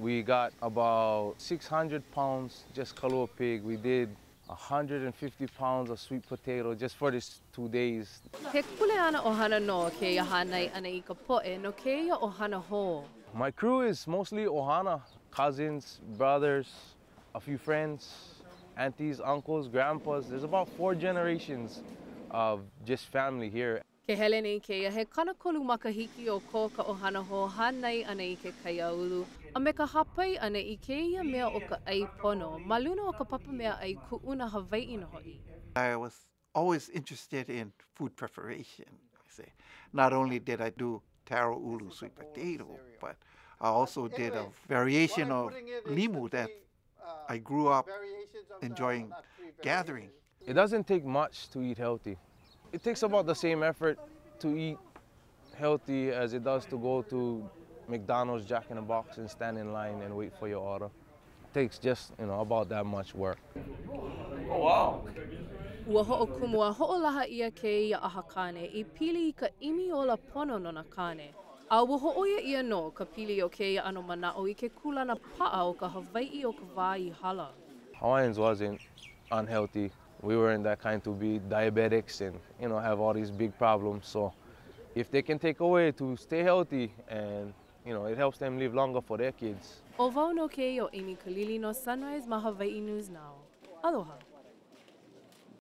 We got about 600 pounds just kalua pig. We did 150 pounds of sweet potato just for these 2 days. He kule ana ohana no ke ia hanai ana I ka poʻe no ke ia ohana ho. My crew is mostly ohana, cousins, brothers, a few friends, aunties, uncles, grandpas. There's about 4 generations of just family here. Ke hele nei ke ia he kanakolu makahiki o ko ka ohana ho hanai ana I ke kaiaulu. A me ka hapai ana I ke ia mea o ka ʻai pono, ma luna o ka papa mea ʻai kuʻuna Hawaiʻi no hoʻi. I was always interested in food preparation. Not only did I do taro ulu sweet potato, but I also did a variation of limu that I grew up enjoying gathering. It doesn't take much to eat healthy. It takes about the same effort to eat healthy as it does to go to McDonald's, Jack in the Box, and stand in line and wait for your order. It takes just, about that much work. Oh, wow. Ua hoʻokumua hoʻolaha ia ke ia ʻaha Kāne I pili I ka ʻimi ola pono no na Kāne. A ua hoʻoia ia no ka pili o ke ia ano manaʻo I ke kulana paʻa o ka Hawaiʻi o ka wā I hala. Hawaiians wasn't unhealthy. We weren't that kind to be diabetics and, have all these big problems. So if they can take away to stay healthy and, it helps them live longer for their kids. O wau no ke o Amy Kalili no Sunrise ma Hawaii News Now. Aloha.